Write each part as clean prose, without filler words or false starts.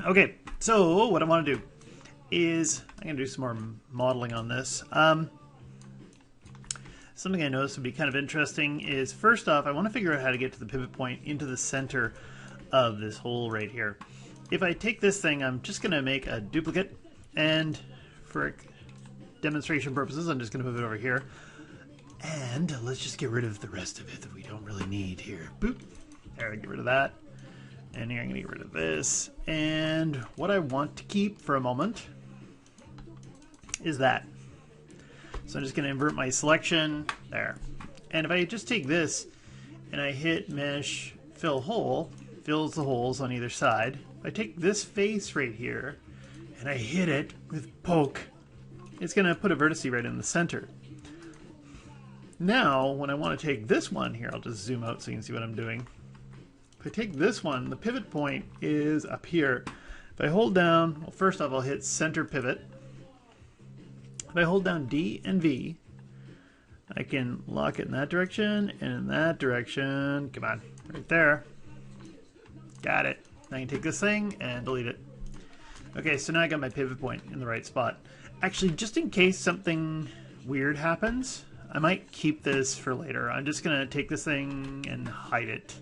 Okay, so what I want to do is I'm going to do some more modeling on this. Something I noticed would be kind of interesting is, first off, I want to figure out how to get to the pivot point into the center of this hole right here. If I take this thing, I'm just going to make a duplicate, and for demonstration purposes, I'm just going to move it over here. And let's just get rid of the rest of it that we don't really need here. Boop. There, get rid of that. And here I'm going to get rid of this. And what I want to keep for a moment is that. So I'm just going to invert my selection there. And if I just take this and I hit mesh fill hole, fills the holes on either side. If I take this face right here and I hit it with poke, it's going to put a vertex right in the center. Now, when I want to take this one here, I'll just zoom out so you can see what I'm doing. If I take this one, the pivot point is up here. If I hold down, well, first off, I'll hit center pivot. If I hold down D and V, I can lock it in that direction and in that direction. Come on, right there. Got it. Now I can take this thing and delete it. Okay, so now I got my pivot point in the right spot. Actually, just in case something weird happens, I might keep this for later. I'm just going to take this thing and hide it.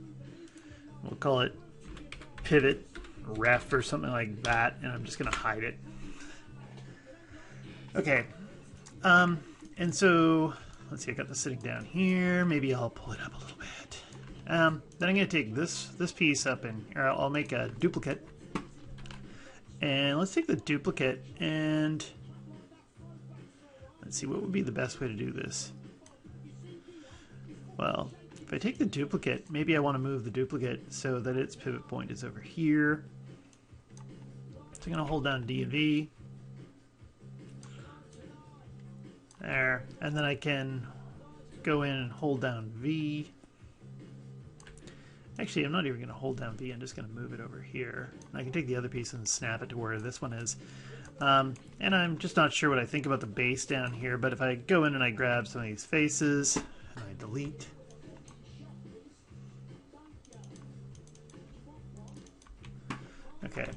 We'll call it pivot ref or something like that, and I'm just going to hide it. Okay. And so, let's see, I got this sitting down here. Maybe I'll pull it up a little bit. Then I'm going to take this piece up, and I'll make a duplicate. And let's take the duplicate and let's see, what would be the best way to do this? Well, if I take the duplicate, maybe I want to move the duplicate so that its pivot point is over here. So I'm going to hold down D and V. There. And then I can go in and hold down V. Actually, I'm not even going to hold down V. I'm just going to move it over here. I can take the other piece and snap it to where this one is. And I'm just not sure what I think about the base down here, but if I go in and I grab some of these faces and I delete, okay,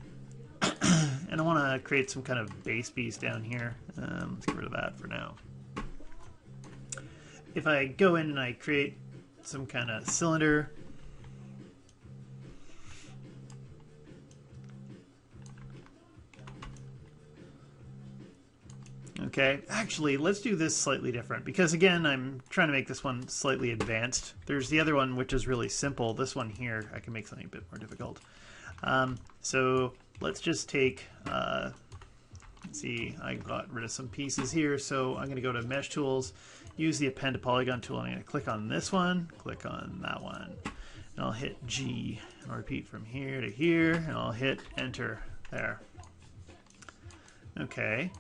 and I want to create some kind of base piece down here. Let's get rid of that for now. If I go in and I create some kind of cylinder, okay, actually, let's do this slightly different because, again, I'm trying to make this one slightly advanced. There's the other one, which is really simple. This one here, I can make something a bit more difficult. So let's just take, let's see, I got rid of some pieces here. So I'm going to go to Mesh Tools, use the Append to Polygon tool, and I'm going to click on this one, click on that one, and I'll hit G, and I'll repeat from here to here, and I'll hit Enter there. Okay.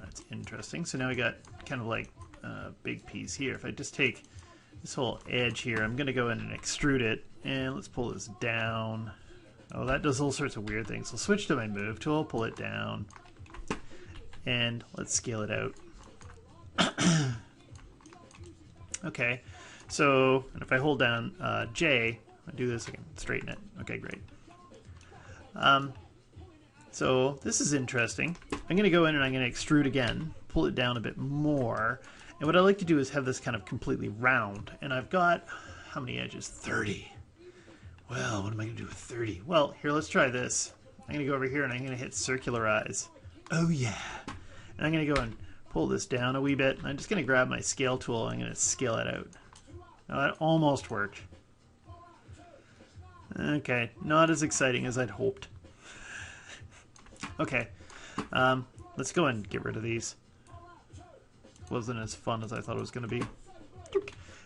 That's interesting. So now we got kind of like a big piece here. If I just take this whole edge here, I'm going to go in and extrude it. And let's pull this down. Oh, that does all sorts of weird things. I'll switch to my move tool, pull it down. And let's scale it out. Okay. So if I hold down J, I do this, I can straighten it. Okay, great. So this is interesting. I'm going to go in and I'm going to extrude again, pull it down a bit more. And what I like to do is have this kind of completely round. And I've got, how many edges? 30. Well, what am I going to do with 30? Well, here, let's try this. I'm going to go over here and I'm going to hit circularize. Oh yeah. And I'm going to go and pull this down a wee bit. And I'm just going to grab my scale tool and I'm going to scale it out. Now that almost worked. Okay, not as exciting as I'd hoped. Okay, let's go and get rid of these. Wasn't as fun as I thought it was going to be.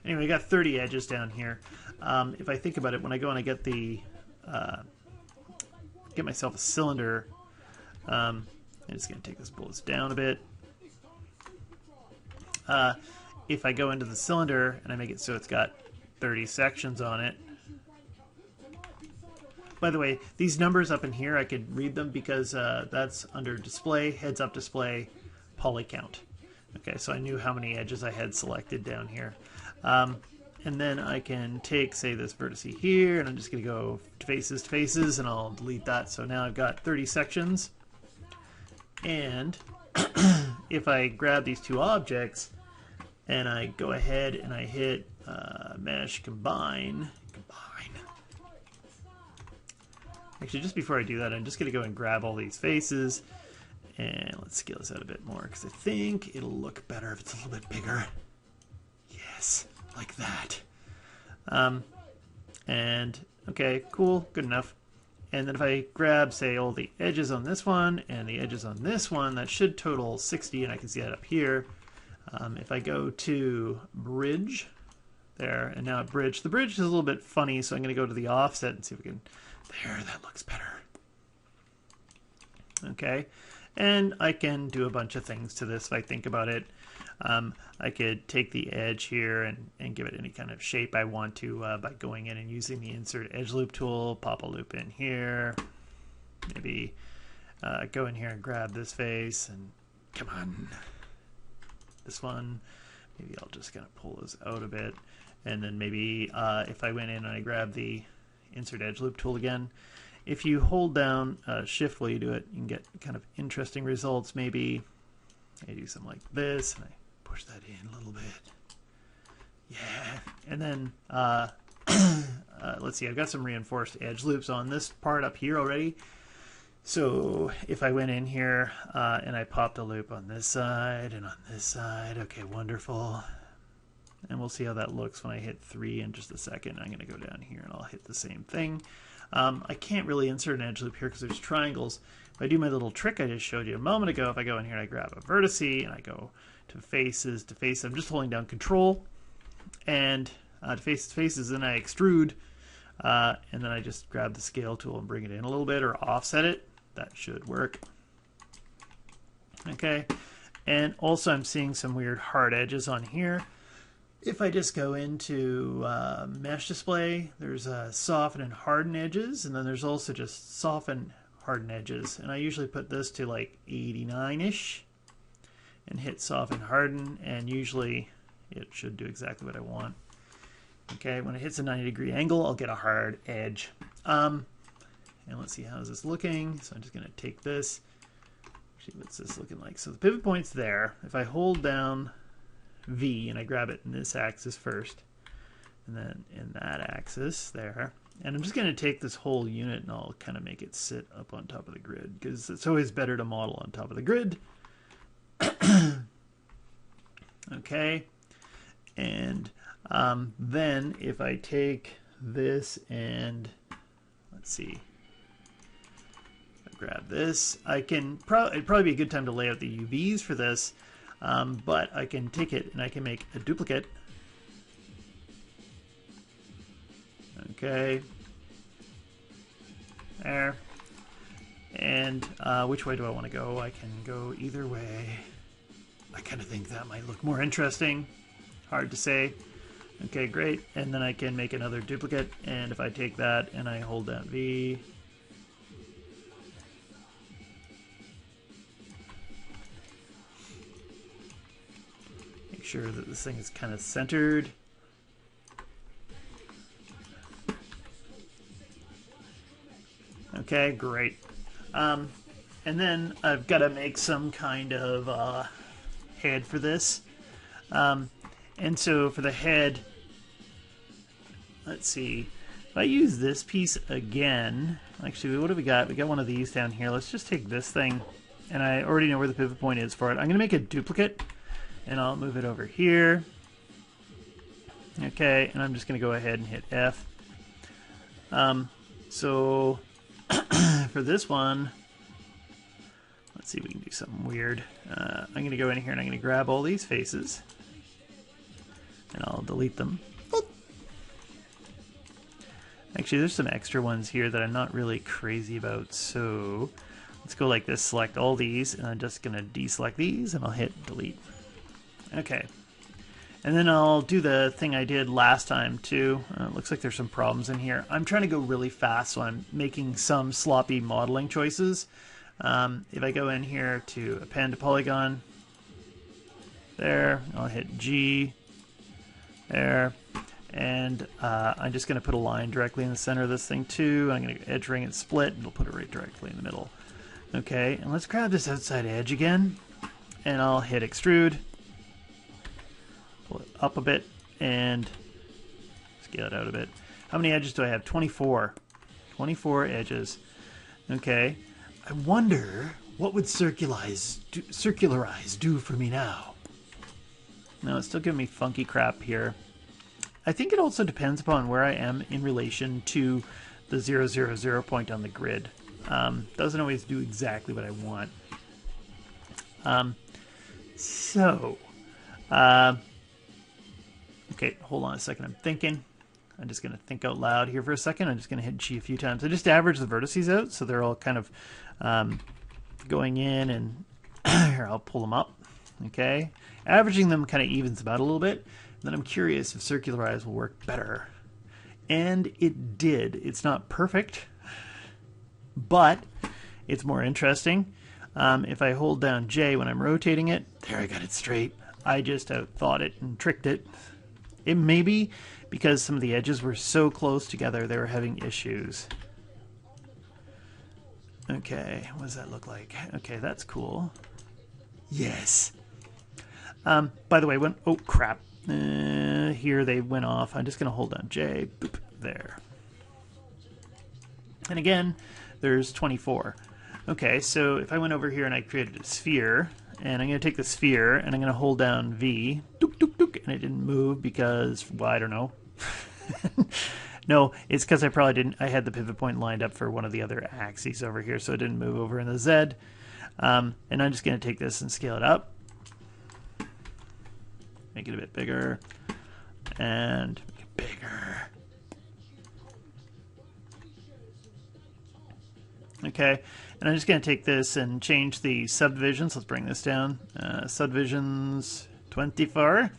Anyway, I got 30 edges down here. If I think about it, when I go and I get the get myself a cylinder, I'm just going to take this bullets down a bit. If I go into the cylinder and I make it so it's got 30 sections on it. By the way, these numbers up in here, I could read them because that's under display, heads up display, poly count. Okay, so I knew how many edges I had selected down here. And and then I can take, say, this vertice here, and I'm just going to go to faces, and I'll delete that. So now I've got 30 sections. And if I grab these two objects, and I go ahead and I hit Mesh Combine. Actually, just before I do that, I'm just going to go and grab all these faces. And let's scale this out a bit more, because I think it'll look better if it's a little bit bigger. Yes, like that. And, okay, cool, good enough. And then if I grab, say, all the edges on this one and the edges on this one, that should total 60, and I can see that up here. If I go to Bridge, there, and now at Bridge. The Bridge is a little bit funny, so I'm going to go to the offset and see if we can... There, that looks better. Okay. And I can do a bunch of things to this if I think about it. I could take the edge here and give it any kind of shape I want to by going in and using the Insert Edge Loop tool, pop a loop in here. Maybe go in here and grab this face and come on. This one. Maybe I'll just kind of pull those out a bit. And then maybe if I went in and I grab the Insert Edge Loop tool again, if you hold down Shift while you do it, you can get kind of interesting results. Maybe I do something like this, and I push that in a little bit. Yeah, and then let's see, I've got some reinforced edge loops on this part up here already. So if I went in here and I popped a loop on this side and on this side, okay, wonderful. And we'll see how that looks when I hit 3 in just a second. I'm going to go down here and I'll hit the same thing. I can't really insert an edge loop here because there's triangles. If I do my little trick I just showed you a moment ago, if I go in here and I grab a vertice and I go to faces, I'm just holding down Control and to faces, then I extrude, and then I just grab the scale tool and bring it in a little bit or offset it. That should work. Okay, and also I'm seeing some weird hard edges on here. If I just go into Mesh Display, there's Soften and Harden Edges, and then there's also just Soften, Harden Edges. And I usually put this to like 89-ish and hit Soften, Harden, and usually it should do exactly what I want. Okay, when it hits a 90-degree angle, I'll get a hard edge. And let's see, how's this looking? So I'm just going to take this. Actually, what's this looking like? So the pivot point's there. If I hold down V and I grab it in this axis first and then in that axis there, and I'm just going to take this whole unit and I'll kind of make it sit up on top of the grid because it's always better to model on top of the grid. Okay, and then if I take this and let's see, grab this, I can it'd probably be a good time to lay out the UVs for this. But I can take it and I can make a duplicate. Okay. There. And which way do I want to go? I can go either way. I kind of think that might look more interesting. Hard to say. Okay, great. And then I can make another duplicate. And if I take that and I hold down V, sure that this thing is kind of centered. Okay, great. And then I've got to make some kind of head for this. And so for the head, let's see. If I use this piece again, actually, what have we got? We got one of these down here. Let's just take this thing, and I already know where the pivot point is for it. I'm going to make a duplicate. And I'll move it over here. Okay, and I'm just going to go ahead and hit F. So for this one, let's see if we can do something weird. I'm going to go in here and I'm going to grab all these faces. And I'll delete them. Actually, there's some extra ones here that I'm not really crazy about. So let's go like this, select all these, and I'm just going to deselect these, and I'll hit delete. Okay, and then I'll do the thing I did last time too. Looks like there's some problems in here. I'm trying to go really fast, so I'm making some sloppy modeling choices. If I go in here to Append to Polygon, there, I'll hit G, there, And I'm just going to put a line directly in the center of this thing too. I'm going to edge ring and split, and it'll put it right directly in the middle. Okay, and let's grab this outside edge again, and I'll hit extrude, pull it up a bit, and scale it out a bit. How many edges do I have? 24. 24 edges. Okay, I wonder what would circularize do for me now. No, it's still giving me funky crap here. I think it also depends upon where I am in relation to the 0, 0, 0 point on the grid. Doesn't always do exactly what I want. Okay, hold on a second. I'm thinking. I'm just going to think out loud here for a second. I'm just going to hit G a few times. I just average the vertices out, so they're all kind of going in, and here, I'll pull them up. Okay, averaging them kind of evens them out a little bit. Then I'm curious if circularize will work better. And it did. It's not perfect, but it's more interesting. If I hold down J when I'm rotating it, there, I got it straight. I just outthought it and tricked it. It may be because some of the edges were so close together they were having issues. Okay, what does that look like? Okay, that's cool. Yes. By the way, oh crap. Here they went off. I'm just going to hold down J. Boop, there. And again, there's 24. Okay, so if I went over here and I created a sphere, and I'm going to take the sphere and I'm going to hold down V, dook, dook, dook, and it didn't move because, well, I don't know. No, it's because I probably didn't. I had the pivot point lined up for one of the other axes over here, so it didn't move over in the Z. And I'm just going to take this and scale it up. Make it a bit bigger, and make it bigger. Okay, and I'm just going to take this and change the subdivisions. Let's bring this down. Subdivisions 24.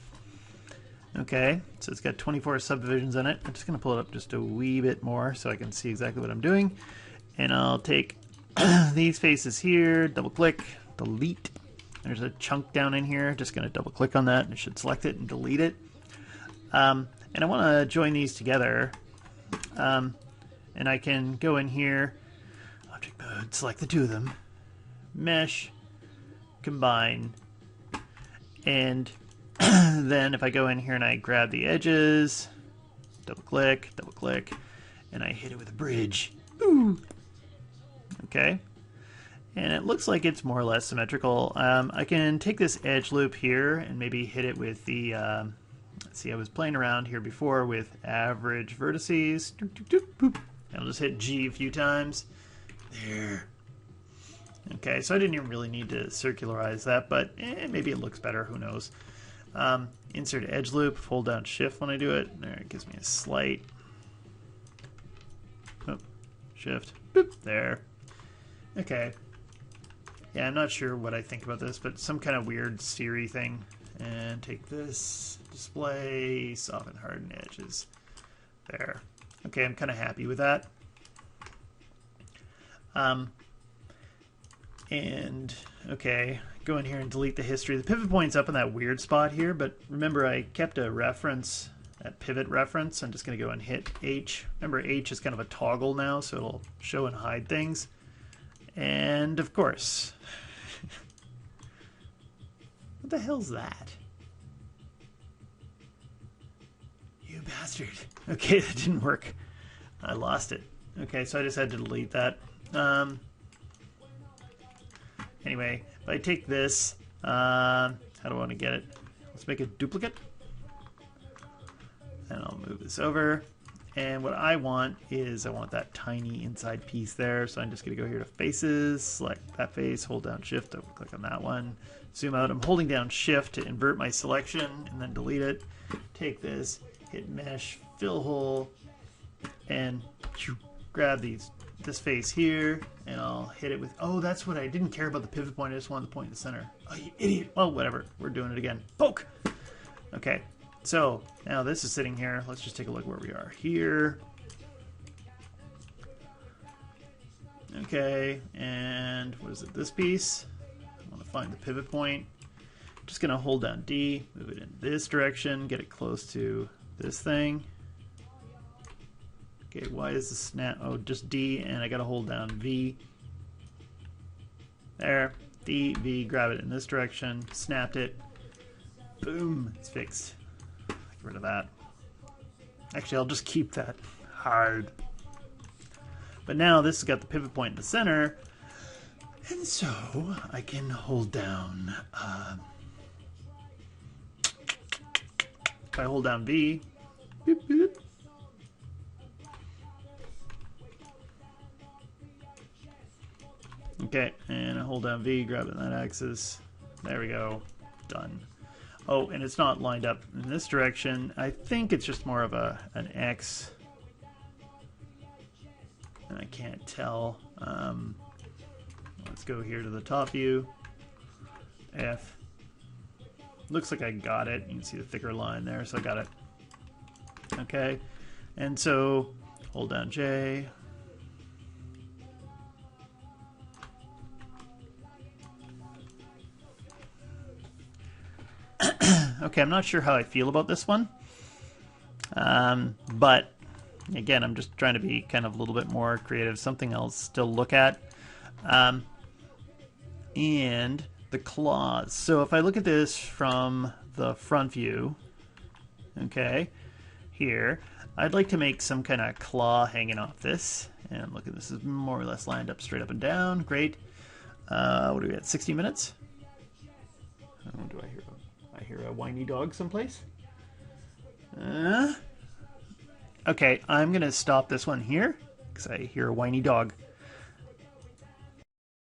Okay, so it's got 24 subdivisions in it. I'm just going to pull it up just a wee bit more so I can see exactly what I'm doing. And I'll take these faces here, double click, delete. There's a chunk down in here. Just going to double click on that and it should select it and delete it. And I want to join these together. And I can go in here, object mode, select the two of them, mesh, combine, and then if I go in here and I grab the edges, double click, and I hit it with a bridge. Ooh. Okay. And it looks like it's more or less symmetrical. I can take this edge loop here and maybe hit it with the, let's see, I was playing around here before with average vertices. Doop, doop, doop, boop. And I'll just hit G a few times. There. Okay, so I didn't even really need to circularize that, but maybe it looks better, who knows. Insert edge loop, hold down shift when I do it. There, it gives me a slight. Oh, shift, boop, there. Okay. Yeah, I'm not sure what I think about this, but some kind of weird Siri thing. And take this, display, soften, harden edges. There. Okay, I'm kind of happy with that. And, okay, go in here and delete the history. The pivot point's up in that weird spot here, but remember I kept a reference, that pivot reference. I'm just going to go and hit H. Remember, H is kind of a toggle now, so it'll show and hide things. And, of course, what the hell's that? You bastard. Okay, that didn't work. I lost it. Okay, so I just had to delete that. Anyway, if I take this, how do I want to get it? Let's make a duplicate. And I'll move this over. And what I want is I want that tiny inside piece there. So I'm just going to go here to faces, select that face, hold down shift, double click on that one, zoom out. I'm holding down shift to invert my selection and then delete it. Take this, hit mesh, fill hole, and grab this face here, and I'll hit it with, oh, that's what I didn't care about the pivot point. I just wanted the point in the center. Oh, you idiot. Well, whatever. We're doing it again. Poke. Okay. So now this is sitting here. Let's just take a look where we are here. Okay, and what is it? This piece. I want to find the pivot point. I'm just going to hold down D, move it in this direction, get it close to this thing. Okay, why is the snap? Oh, just D, and I gotta hold down V. There, D, V, grab it in this direction, snapped it. Boom, it's fixed. Get rid of that. Actually, I'll just keep that hard. But now this has got the pivot point in the center, and so I can hold down. If I hold down V, boop, boop. Okay, and I hold down V, grab it in that axis. There we go, done. Oh, and it's not lined up in this direction. I think it's just more of an X. And I can't tell. Let's go here to the top view. F. Looks like I got it. You can see the thicker line there, so I got it. Okay, and so hold down J. Okay, I'm not sure how I feel about this one. But again, I'm just trying to be kind of a little bit more creative, something else to look at. And the claws. So if I look at this from the front view, okay, here, I'd like to make some kind of claw hanging off this. And look at this, is more or less lined up straight up and down. Great. What are we at, 60 minutes? Oh, do I hear I hear a whiny dog someplace? Okay, I'm going to stop this one here because I hear a whiny dog.